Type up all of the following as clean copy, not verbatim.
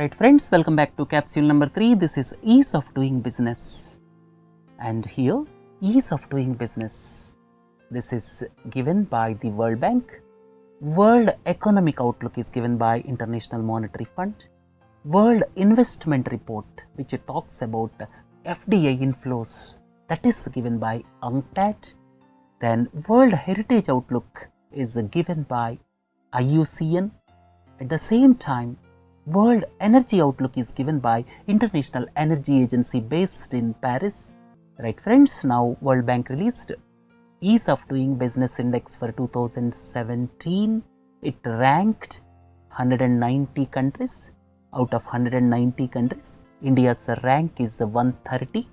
Right friends, welcome back to capsule number 3. This is ease of doing business. And here, ease of doing business. This is given by the World Bank. World Economic Outlook is given by International Monetary Fund. World Investment Report, which talks about FDI inflows, that is given by UNCTAD. Then World Heritage Outlook is given by IUCN. At the same time, World Energy Outlook is given by International Energy Agency based in Paris. Right friends, now World Bank released Ease of Doing Business Index for 2017. It ranked 190 countries. Out of 190 countries, India's rank is 130.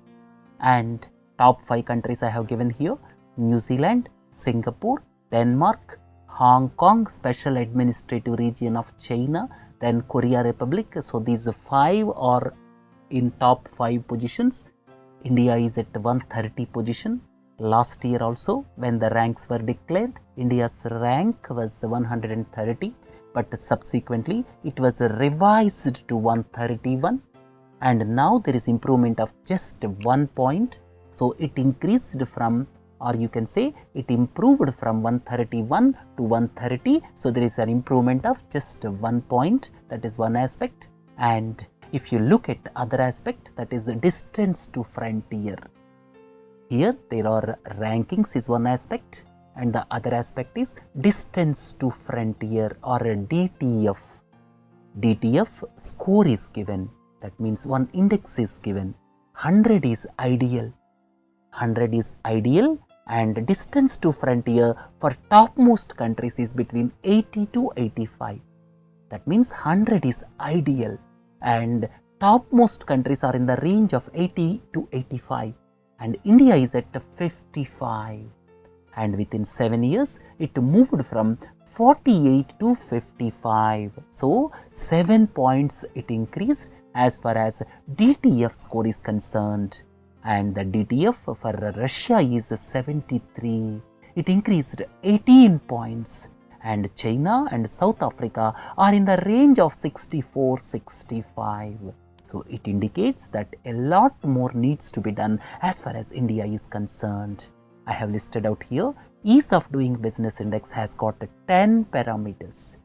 And top 5 countries I have given here: New Zealand, Singapore, Denmark, Hong Kong, Special Administrative Region of China, then Korea Republic. So these 5 are in top 5 positions. India is at 130 position. Last year also, when the ranks were declared, India's rank was 130, but subsequently it was revised to 131, and now there is improvement of just 1 point. So it increased from, or you can say it improved from 131 to 130. So there is an improvement of just 1 point. That is one aspect. And if you look at other aspect, that is distance to frontier. Here there are rankings is one aspect, and the other aspect is distance to frontier, or a DTF. DTF score is given. That means one index is given. 100 is ideal. 100 is ideal, and distance to frontier for topmost countries is between 80 to 85. That means 100 is ideal, and topmost countries are in the range of 80 to 85, and India is at 55. And within 7 years, it moved from 48 to 55. So 7 points it increased as far as DTF score is concerned. And the DTF for Russia is 73. It increased 18 points. And China and South Africa are in the range of 64, 65. So it indicates that a lot more needs to be done as far as India is concerned. I have listed out here, Ease of Doing Business Index has got 10 parameters.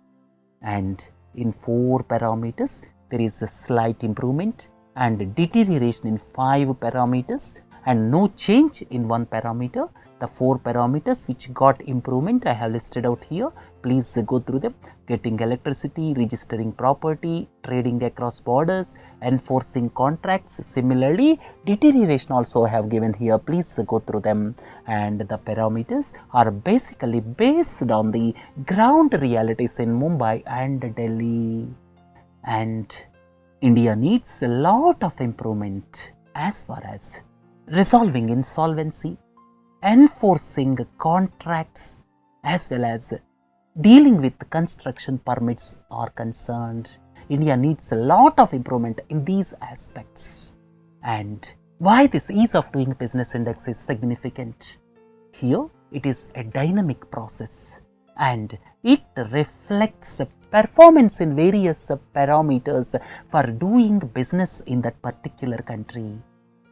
And in 4 parameters, there is a slight improvement and deterioration in 5 parameters, and no change in 1 parameter. The 4 parameters which got improvement I have listed out here. Please go through them: getting electricity, registering property, trading across borders, enforcing contracts. Similarly, deterioration also I have given here. Please go through them. And the parameters are basically based on the ground realities in Mumbai and Delhi. And India needs a lot of improvement as far as resolving insolvency, enforcing contracts, as well as dealing with construction permits are concerned. India needs a lot of improvement in these aspects. And why this Ease of Doing Business Index is significant? Here it is a dynamic process, and it reflects performance in various parameters for doing business in that particular country.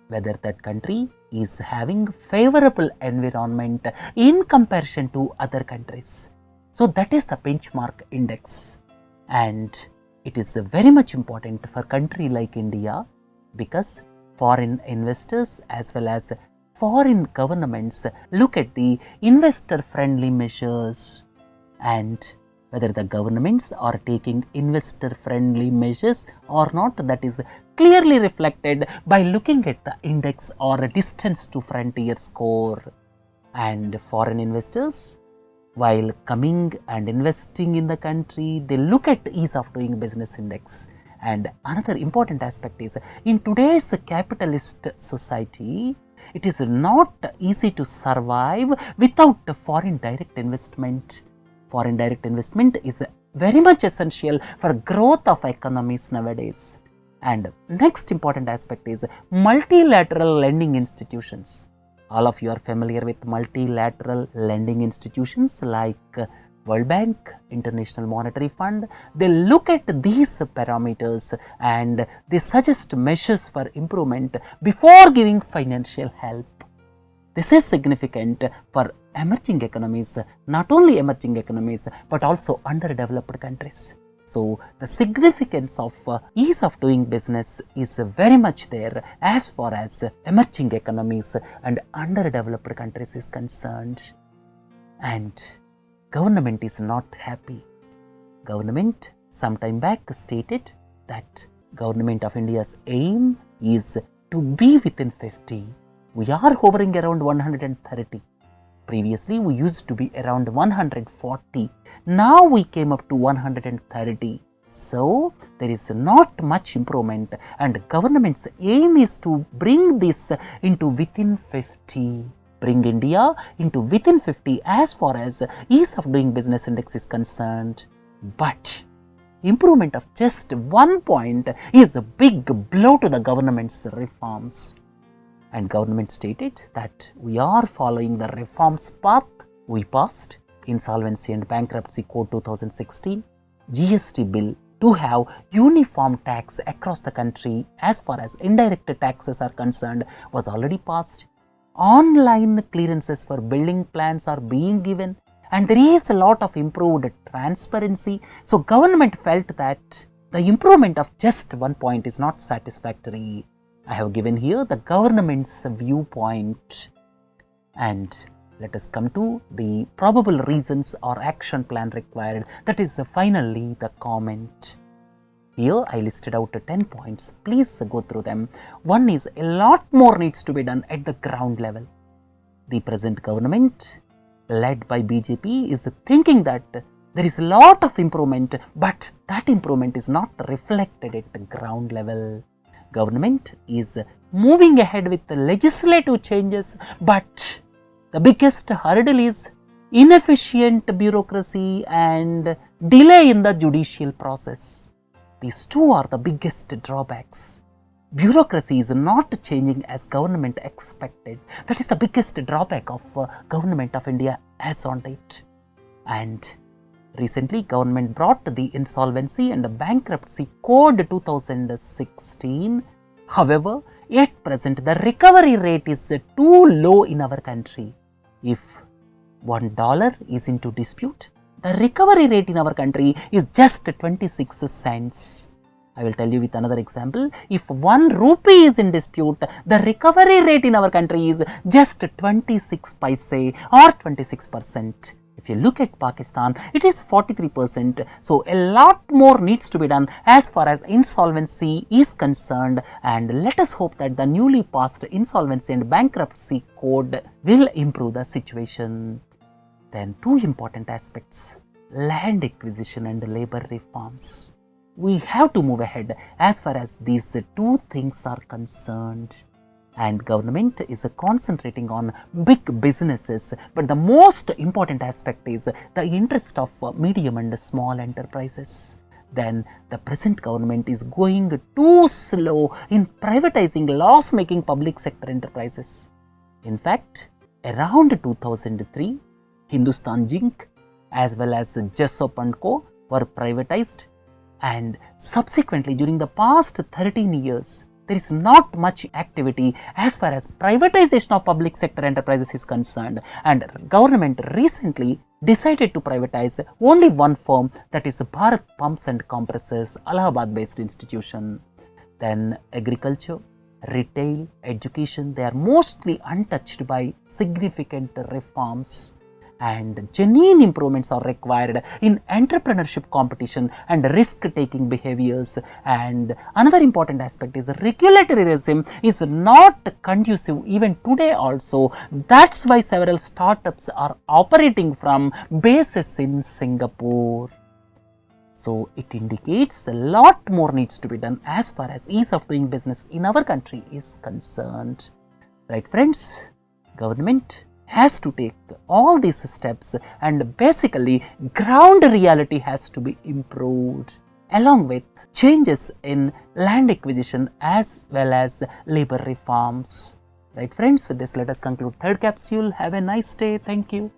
Whether that country is having favorable environment in comparison to other countries. So that is the benchmark index, and it is very much important for country like India, because foreign investors as well as foreign governments look at the investor friendly measures, and whether the governments are taking investor friendly measures or not, that is clearly reflected by looking at the index or distance to frontier score. And foreign investors, while coming and investing in the country, they look at Ease of Doing Business Index. And another important aspect is, in today's capitalist society, it is not easy to survive without foreign direct investment. Foreign direct investment is very much essential for growth of economies nowadays. And next important aspect is multilateral lending institutions. All of you are familiar with multilateral lending institutions like World Bank, International Monetary Fund, they look at these parameters and they suggest measures for improvement before giving financial help. This is significant for emerging economies, not only emerging economies but also underdeveloped countries. So, the significance of ease of doing business is very much there as far as emerging economies and underdeveloped countries is concerned. And government is not happy. Government sometime back stated that Government of India's aim is to be within 50. We are hovering around 130. Previously, we used to be around 140. Now we came up to 130. So, there is not much improvement and government's aim is to bring this into within 50. Bring India into within 50 as far as ease of doing business index is concerned. But improvement of just 1 point is a big blow to the government's reforms. And government stated that we are following the reforms path. We passed Insolvency and Bankruptcy Code 2016, GST bill to have uniform tax across the country as far as indirect taxes are concerned was already passed. Online clearances for building plans are being given and there is a lot of improved transparency. So, government felt that the improvement of just 1 point is not satisfactory. I have given here the government's viewpoint, and let us come to the probable reasons or action plan required. That is finally the comment. Here I listed out 10 points. Please go through them. One is a lot more needs to be done at the ground level. The present government led by BJP is thinking that there is a lot of improvement, but that improvement is not reflected at the ground level. Government is moving ahead with the legislative changes, but the biggest hurdle is inefficient bureaucracy and delay in the judicial process. These two are the biggest drawbacks. Bureaucracy is not changing as government expected. That is the biggest drawback of Government of India as on date. And recently, government brought the Insolvency and Bankruptcy Code 2016. However, at present, the recovery rate is too low in our country. If $1 is into dispute, the recovery rate in our country is just 26 cents. I will tell you with another example. If 1 rupee is in dispute, the recovery rate in our country is just 26 paise or 26%. If you look at Pakistan, it is 43%. So, a lot more needs to be done as far as insolvency is concerned, and let us hope that the newly passed Insolvency and Bankruptcy Code will improve the situation. Then two important aspects, land acquisition and labor reforms. We have to move ahead as far as these two things are concerned. And government is concentrating on big businesses, but the most important aspect is the interest of medium and small enterprises. Then the present government is going too slow in privatizing loss-making public sector enterprises. In fact, around 2003, Hindustan Zinc as well as Jessop & Co were privatized, and subsequently during the past 13 years, there is not much activity as far as privatization of public sector enterprises is concerned, and government recently decided to privatize only one firm, that is Bharat Pumps and Compressors, Allahabad based institution. Then agriculture, retail, education, they are mostly untouched by significant reforms. And genuine improvements are required in entrepreneurship competition and risk-taking behaviors. And another important aspect is the regulatory regime is not conducive even today also. That's why several startups are operating from bases in Singapore. So, it indicates a lot more needs to be done as far as ease of doing business in our country is concerned. Right, friends? Government has to take all these steps, and basically ground reality has to be improved along with changes in land acquisition as well as labor reforms. Right, friends, with this let us conclude third capsule. Have a nice day. Thank you.